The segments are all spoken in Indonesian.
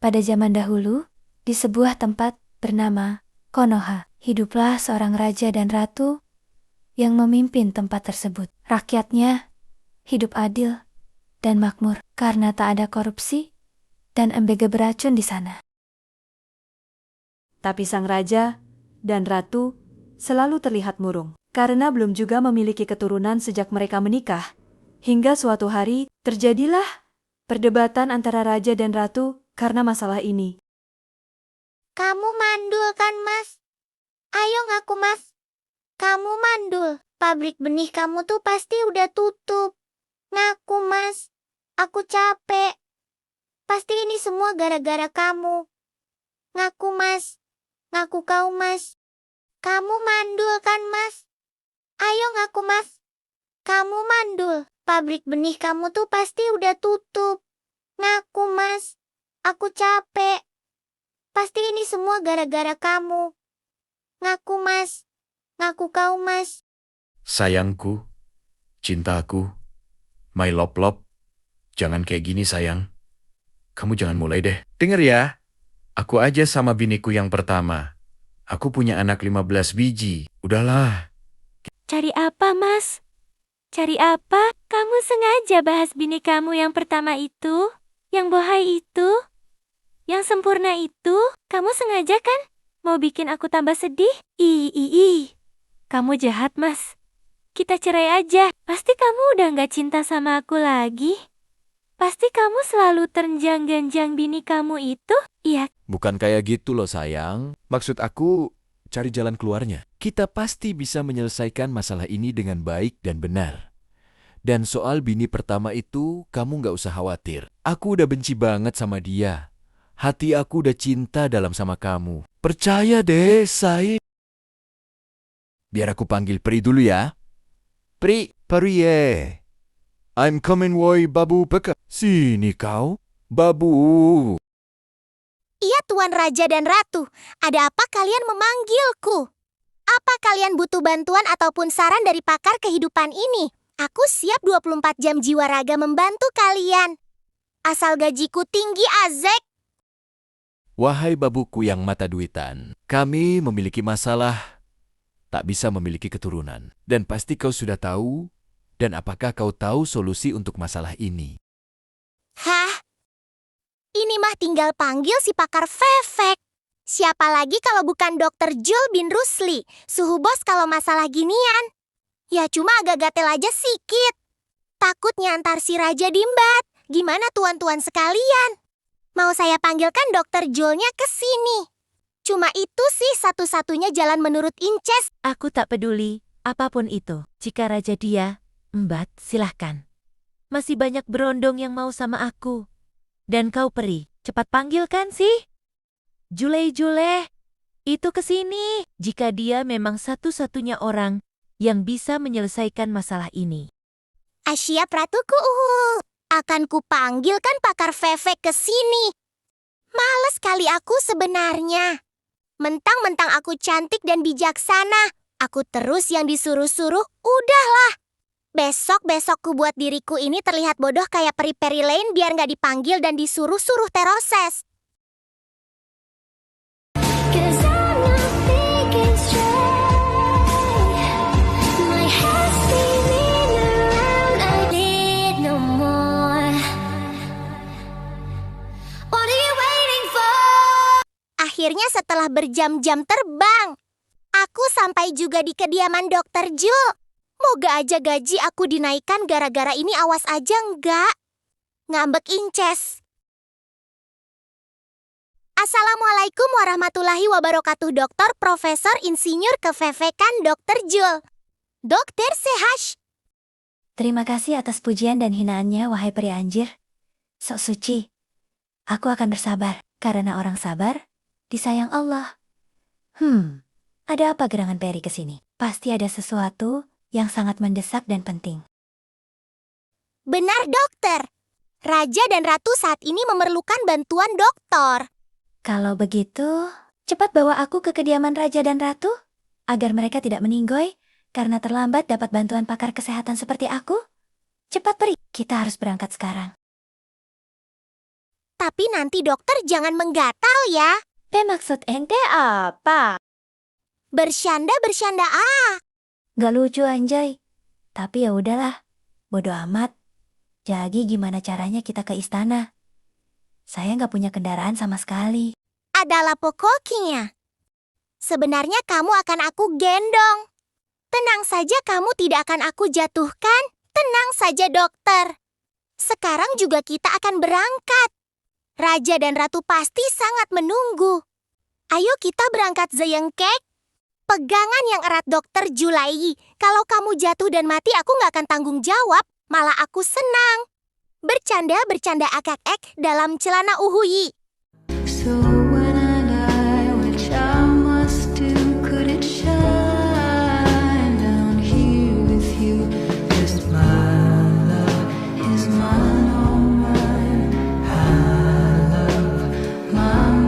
Pada zaman dahulu, di sebuah tempat bernama Konoha, hiduplah seorang raja dan ratu yang memimpin tempat tersebut. Rakyatnya hidup adil dan makmur karena tak ada korupsi dan embega beracun di sana. Tapi sang raja dan ratu selalu terlihat murung karena belum juga memiliki keturunan sejak mereka menikah. Hingga suatu hari terjadilah perdebatan antara raja dan ratu karena masalah ini. Kamu mandul kan, Mas? Ayo ngaku, Mas. Kamu mandul. Pabrik benih kamu tuh pasti udah tutup. Ngaku, Mas. Aku capek. Pasti ini semua gara-gara kamu. Ngaku, Mas. Ngaku kau, Mas. Kamu mandul kan, Mas? Ayo ngaku, Mas. Kamu mandul. Pabrik benih kamu tuh pasti udah tutup. Ngaku, Mas. Aku capek. Pasti ini semua gara-gara kamu. Ngaku, Mas. Ngaku kau, Mas. Sayangku, cintaku, my lop-lop, jangan kayak gini sayang. Kamu jangan mulai deh. Dengar ya, aku aja sama biniku yang pertama. Aku punya anak 15 biji. Udahlah. Cari apa, Mas? Cari apa? Kamu sengaja bahas bini kamu yang pertama itu? Yang bohai itu? Yang sempurna itu? Kamu sengaja kan? Mau bikin aku tambah sedih? Ih. Kamu jahat, Mas. Kita cerai aja. Pasti kamu udah gak cinta sama aku lagi. Pasti kamu selalu terenjang-genjang bini kamu itu? Iya. Bukan kayak gitu loh sayang. Maksud aku, cari jalan keluarnya. Kita pasti bisa menyelesaikan masalah ini dengan baik dan benar. Dan soal bini pertama itu, kamu gak usah khawatir. Aku udah benci banget sama dia. Hati aku udah cinta dalam sama kamu. Percaya deh, say. Biar aku panggil Pri dulu ya. Pri, Pariye. I'm coming, woi, babu peka. Sini kau, babu. Iya, Tuan Raja dan Ratu. Ada apa kalian memanggilku? Apa kalian butuh bantuan ataupun saran dari pakar kehidupan ini? Aku siap 24 jam jiwa raga membantu kalian. Asal gajiku tinggi, Azek. Wahai babuku yang mata duitan, kami memiliki masalah, tak bisa memiliki keturunan. Dan pasti kau sudah tahu, dan apakah kau tahu solusi untuk masalah ini? Hah? Ini mah tinggal panggil si pakar Fefek. Siapa lagi kalau bukan Dr. Jul bin Rusli, suhu bos kalau masalah ginian. Ya cuma agak gatel aja sikit. Takutnya antar si Raja Dimbat. Gimana tuan-tuan sekalian? Mau saya panggilkan Dr. Julnya ke sini. Cuma itu sih satu-satunya jalan menurut Inces. Aku tak peduli, apapun itu. Jika Raja dia, Mbat, silahkan. Masih banyak berondong yang mau sama aku. Dan kau Peri, cepat panggilkan sih. Jule, itu ke sini. Jika dia memang satu-satunya orang yang bisa menyelesaikan masalah ini. Siap ratuku. Akan kupanggilkan pakar Fefek ke sini. Males kali aku sebenarnya. Mentang-mentang aku cantik dan bijaksana, aku terus yang disuruh-suruh, udahlah. Besok ku buat diriku ini terlihat bodoh kayak peri-peri lain biar nggak dipanggil dan disuruh-suruh teroses. Akhirnya setelah berjam-jam terbang, aku sampai juga di kediaman Dr. Jul. Moga aja gaji aku dinaikkan gara-gara ini, awas aja enggak. Ngambek Inces. Assalamualaikum warahmatullahi wabarakatuh, Dokter Profesor Insinyur Kefefekan Dr. Jul. Dokter Sehash. Terima kasih atas pujian dan hinaannya, wahai peri anjir. Sok suci. Aku akan bersabar, karena orang sabar disayang Allah. Ada apa gerangan peri ke sini? Pasti ada sesuatu yang sangat mendesak dan penting. Benar, dokter. Raja dan Ratu saat ini memerlukan bantuan dokter. Kalau begitu, cepat bawa aku ke kediaman Raja dan Ratu, agar mereka tidak meninggoy karena terlambat dapat bantuan pakar kesehatan seperti aku. Cepat peri, kita harus berangkat sekarang. Tapi nanti dokter jangan menggatal ya. Maksud ente apa? Bercanda ah. Gak lucu anjay. Tapi ya udahlah, bodo amat. Jadi gimana caranya kita ke istana? Saya gak punya kendaraan sama sekali. Adalah pokoknya. Sebenarnya kamu akan aku gendong. Tenang saja, kamu tidak akan aku jatuhkan. Tenang saja dokter. Sekarang juga kita akan berangkat. Raja dan Ratu pasti sangat menunggu. Ayo kita berangkat Zeyengkek. Pegangan yang erat dokter Julai. Kalau kamu jatuh dan mati aku nggak akan tanggung jawab. Malah aku senang. Bercanda akak-ek dalam celana uhuyi. So when I die, which I must do, could it shine down here with you? 'Cause my love is mine, all mine. I love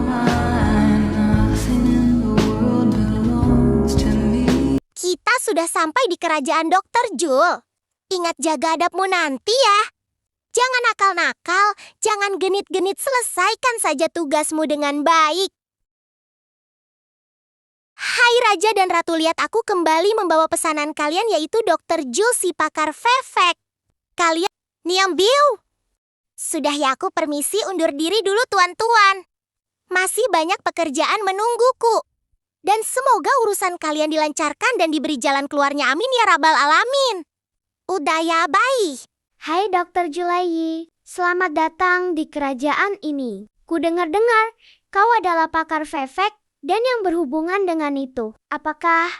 mine. Nothing in the world belongs to me. Kita sudah sampai di kerajaan Dokter Jul. Ingat jaga adabmu nanti ya. Jangan nakal-nakal, jangan genit-genit, selesaikan saja tugasmu dengan baik. Hai Raja dan Ratu, lihat aku kembali membawa pesanan kalian, yaitu Dokter Jul si pakar fefek. Kalian, Niam Biu. Sudah ya, aku permisi undur diri dulu tuan-tuan. Masih banyak pekerjaan menungguku. Dan semoga urusan kalian dilancarkan dan diberi jalan keluarnya, amin ya rabbal alamin. Udah ya, bye. Hai Dokter Julai, selamat datang di kerajaan ini. Ku dengar-dengar kau adalah pakar fefek dan yang berhubungan dengan itu. Apakah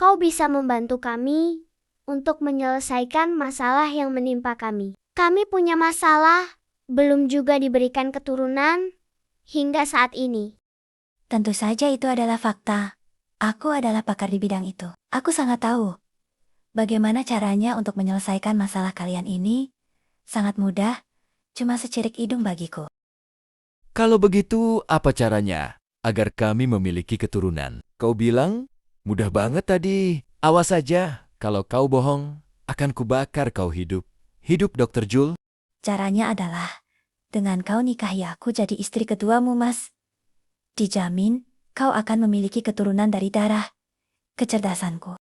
kau bisa membantu kami untuk menyelesaikan masalah yang menimpa kami? Kami punya masalah, belum juga diberikan keturunan hingga saat ini. Tentu saja itu adalah fakta. Aku adalah pakar di bidang itu. Aku sangat tahu bagaimana caranya untuk menyelesaikan masalah kalian ini. Sangat mudah, cuma secirik hidung bagiku. Kalau begitu, apa caranya agar kami memiliki keturunan? Kau bilang, mudah banget tadi. Awas saja, kalau kau bohong, akan kubakar kau hidup. Hidup Dokter Jul. Caranya adalah dengan kau nikahi aku jadi istri keduamu, Mas. Dijamin, kau akan memiliki keturunan dari darah kecerdasanku.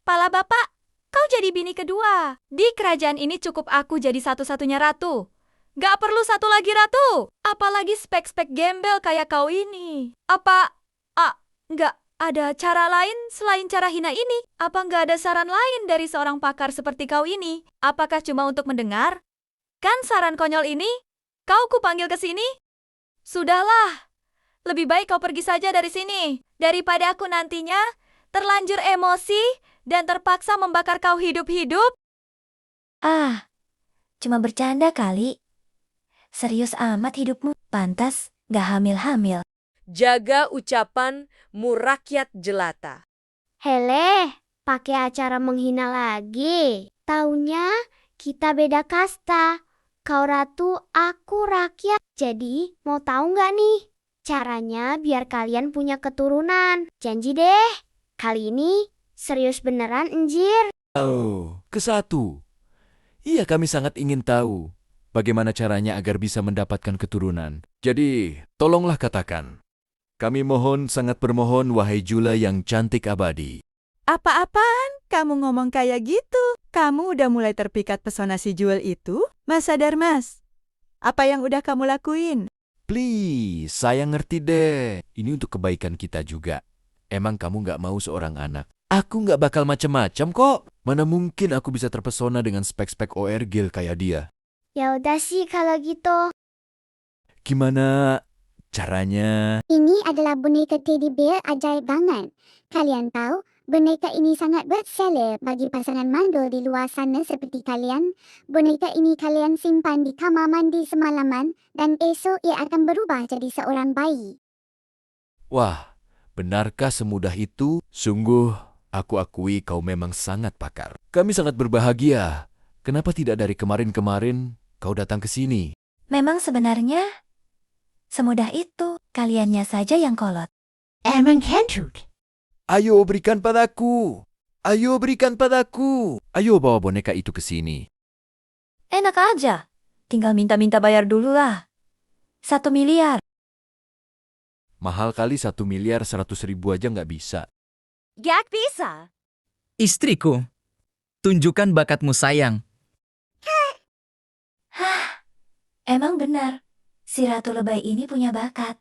Pala Bapak, kau jadi bini kedua. Di kerajaan ini cukup aku jadi satu-satunya ratu. Gak perlu satu lagi ratu. Apalagi spek-spek gembel kayak kau ini. Nggak ada cara lain selain cara hina ini? Apa nggak ada saran lain dari seorang pakar seperti kau ini? Apakah cuma untuk mendengar? Kan saran konyol ini, kau kupanggil ke sini? Sudahlah, lebih baik kau pergi saja dari sini. Daripada aku nantinya terlanjur emosi dan terpaksa membakar kau hidup-hidup. Cuma bercanda kali. Serius amat hidupmu, pantas gak hamil-hamil. Jaga ucapanmu rakyat jelata. Hele, pakai acara menghina lagi. Taunya kita beda kasta. Kau ratu, aku rakyat. Jadi, mau tahu nggak nih caranya biar kalian punya keturunan? Janji deh, kali ini serius beneran, Enjir. Oh, ke-1. Iya, kami sangat ingin tahu bagaimana caranya agar bisa mendapatkan keturunan. Jadi, tolonglah katakan. Kami mohon, sangat bermohon, wahai Jula yang cantik abadi. Apa-apaan kamu ngomong kayak gitu? Kamu udah mulai terpikat pesona si Jul itu? Mas sadar, Mas. Apa yang udah kamu lakuin? Please, saya ngerti deh. Ini untuk kebaikan kita juga. Emang kamu nggak mau seorang anak? Aku nggak bakal macem-macem kok. Mana mungkin aku bisa terpesona dengan spek-spek OR-Gil kayak dia. Ya udah sih kalau gitu. Gimana caranya? Ini adalah boneka teddy bear ajaib banget. Kalian tahu, boneka ini sangat bestseller bagi pasangan mandul di luar sana seperti kalian. Boneka ini kalian simpan di kamar mandi semalaman dan esok ia akan berubah jadi seorang bayi. Wah, benarkah semudah itu? Sungguh, aku akui kau memang sangat pakar. Kami sangat berbahagia. Kenapa tidak dari kemarin-kemarin kau datang ke sini? Memang sebenarnya semudah itu, kaliannya saja yang kolot. Emang kentut. Ayo berikan padaku. Ayo berikan padaku. Ayo bawa boneka itu ke sini. Enak aja. Tinggal minta-minta bayar dulu lah. 1 miliar. Mahal kali 1.100.000 aja nggak bisa. Gak bisa. Istriku, tunjukkan bakatmu sayang. Hah, emang benar. Si Ratu Lebay ini punya bakat.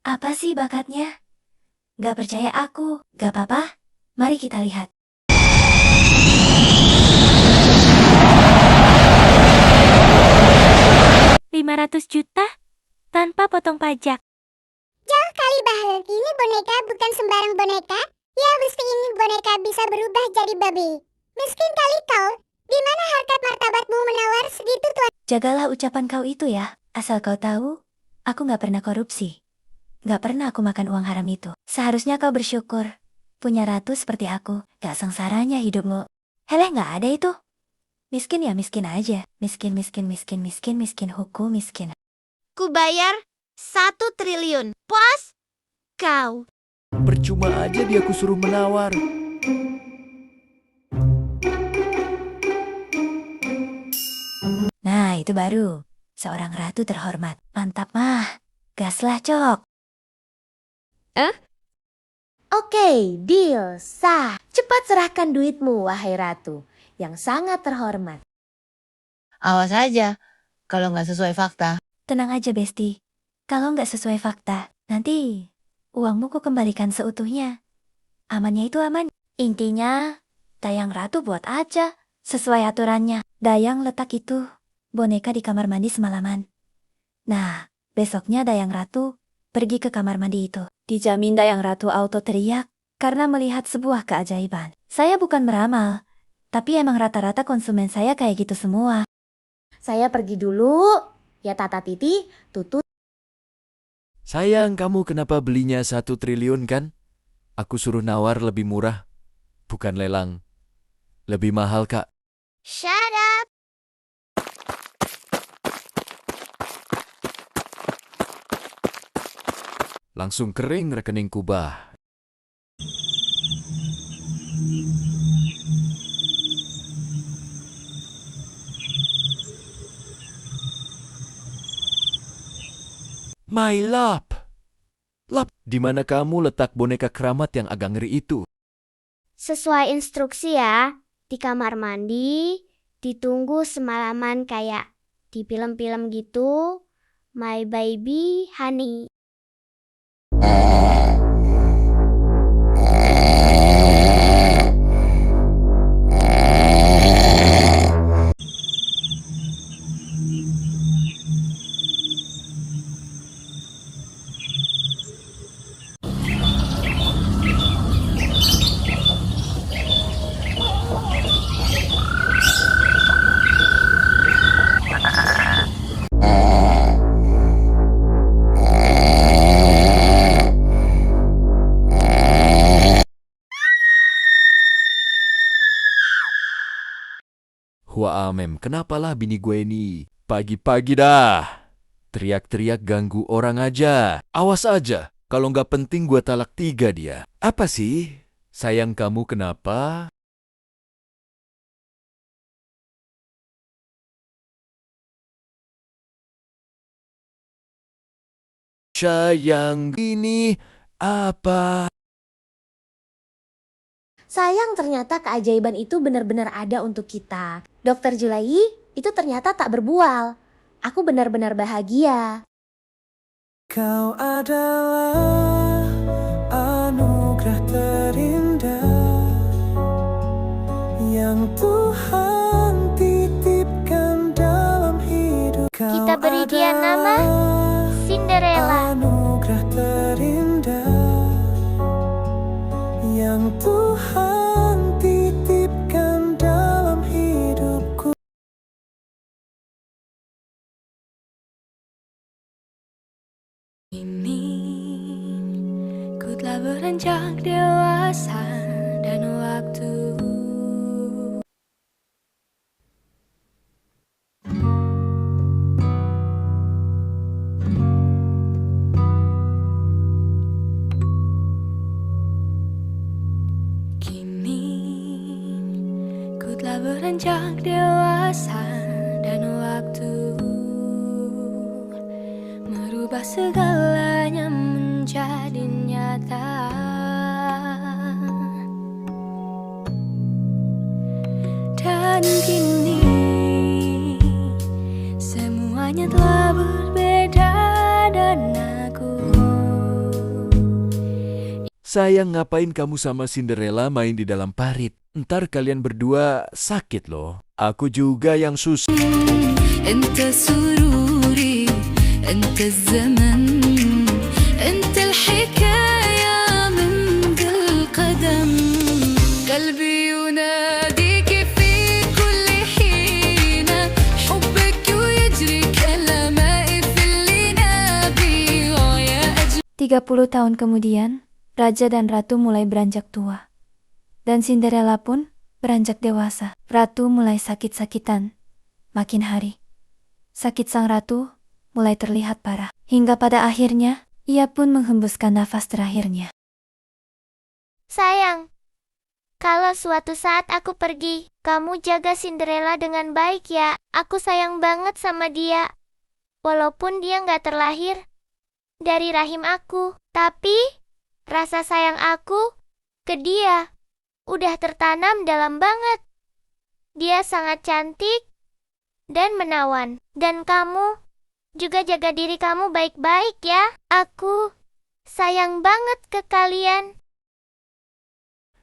Apa sih bakatnya? Gak percaya aku. Gak apa-apa. Mari kita lihat. $500 juta tanpa potong pajak. Jauh kali Bahar, ini boneka bukan sembarang boneka. Ya, meski ini boneka bisa berubah jadi babi. Miskin kali kau. Di mana harkat martabatmu menawar segitu tuan? Jagalah ucapan kau itu ya. Asal kau tahu, aku gak pernah korupsi. Gak pernah aku makan uang haram itu. Seharusnya kau bersyukur. Punya ratu seperti aku. Gak sengsaranya hidupmu. Heleh, gak ada itu. Miskin ya miskin aja. Miskin, miskin, miskin, miskin, miskin, hukum, miskin. Ku bayar 1 triliun. Puas? Kau. Percuma aja dia aku suruh menawar. Nah, itu baru. Seorang ratu terhormat. Mantap mah. Gaslah, Cok. Oke, deal, sah. Cepat serahkan duitmu, wahai ratu, yang sangat terhormat. Awas aja, kalau nggak sesuai fakta. Tenang aja, Besti. Kalau nggak sesuai fakta, nanti uangmu ku kembalikan seutuhnya. Amannya itu aman. Intinya, Dayang Ratu buat aja sesuai aturannya. Dayang letak itu boneka di kamar mandi semalaman. Nah, besoknya Dayang Ratu pergi ke kamar mandi itu. Dijamin Dayang Ratu auto teriak karena melihat sebuah keajaiban. Saya bukan meramal, tapi emang rata-rata konsumen saya kayak gitu semua. Saya pergi dulu. Ya Tata Titi, Tutut. Sayang, kamu kenapa belinya 1 triliun kan? Aku suruh nawar lebih murah. Bukan lelang. Lebih mahal, Kak. Shut up. Langsung kering rekening Kubah. My love. Lap, di mana kamu letak boneka keramat yang agak ngeri itu? Sesuai instruksi ya, di kamar mandi, ditunggu semalaman kayak di film-film gitu, My Baby Honey. Wah amem, kenapalah bini gue ini? Pagi-pagi dah. Teriak-teriak ganggu orang aja. Awas aja, kalau nggak penting gue talak 3 dia. Apa sih? Sayang kamu kenapa? Sayang, ini apa? Sayang, ternyata keajaiban itu benar-benar ada untuk kita. Dokter Julai, itu ternyata tak berbual. Aku benar-benar bahagia. Kau adalah anugerah terindah yang Tuhan titipkan dalam hidup. Kita beri dia nama Cinderella. Anugerah terindah yang Tuhan titipkan dalam hidupku. Ini ku telah beranjak dewasa dan waktu kini ku telah beranjak dewasa dan waktu merubah segalanya menjadi nyata. Dan kini semuanya telah berbeda dan aku Sayang, ngapain kamu sama Cinderella main di dalam parit? Ntar kalian berdua sakit loh. Aku juga yang susah. انت سروري انت الزمن انت الحكاية من ذا القدم قلبي يناديك في كل حين حبك يجري كالماء في اللنابي يا 30 tahun kemudian, Raja dan Ratu mulai beranjak tua. Dan Cinderella pun beranjak dewasa. Ratu mulai sakit-sakitan. Makin hari, sakit sang ratu mulai terlihat parah. Hingga pada akhirnya, ia pun menghembuskan nafas terakhirnya. Sayang, kalau suatu saat aku pergi, kamu jaga Cinderella dengan baik ya. Aku sayang banget sama dia. Walaupun dia nggak terlahir dari rahim aku, tapi rasa sayang aku ke dia udah tertanam dalam banget. Dia sangat cantik dan menawan. Dan kamu juga jaga diri kamu baik-baik ya. Aku sayang banget ke kalian.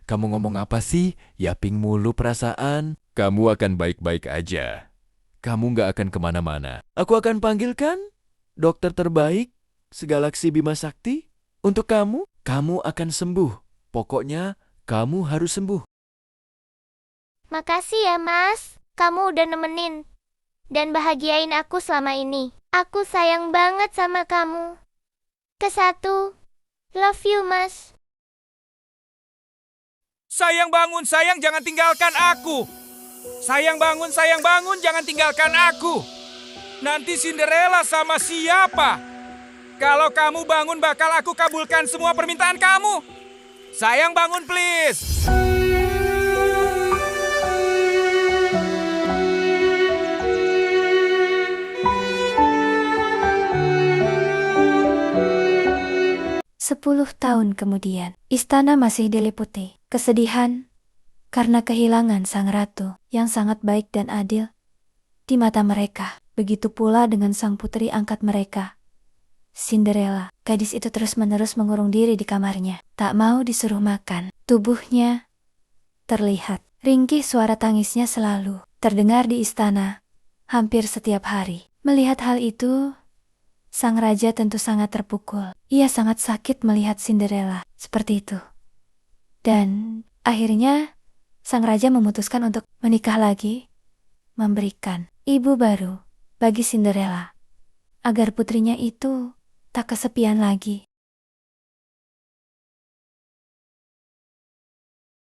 Kamu ngomong apa sih? Yaping mulu perasaan. Kamu akan baik-baik aja. Kamu nggak akan kemana-mana. Aku akan panggilkan dokter terbaik segalaksi Bima Sakti untuk kamu. Kamu akan sembuh. Pokoknya kamu harus sembuh. Makasih ya Mas, kamu udah nemenin dan bahagiain aku selama ini. Aku sayang banget sama kamu. Kesatu, love you Mas. Sayang bangun, sayang jangan tinggalkan aku. Sayang bangun, jangan tinggalkan aku. Nanti Cinderella sama siapa? Kalau kamu bangun bakal aku kabulkan semua permintaan kamu. Sayang bangun please. Sepuluh tahun kemudian, istana masih diliputi kesedihan karena kehilangan sang ratu yang sangat baik dan adil di mata mereka. Begitu pula dengan sang putri angkat mereka, Cinderella. Gadis itu terus-menerus mengurung diri di kamarnya, tak mau disuruh makan. Tubuhnya terlihat ringkih, suara tangisnya selalu terdengar di istana hampir setiap hari. Melihat hal itu, sang raja tentu sangat terpukul. Ia sangat sakit melihat Cinderella seperti itu. Dan akhirnya sang raja memutuskan untuk menikah lagi, memberikan ibu baru bagi Cinderella, agar putrinya itu tak kesepian lagi.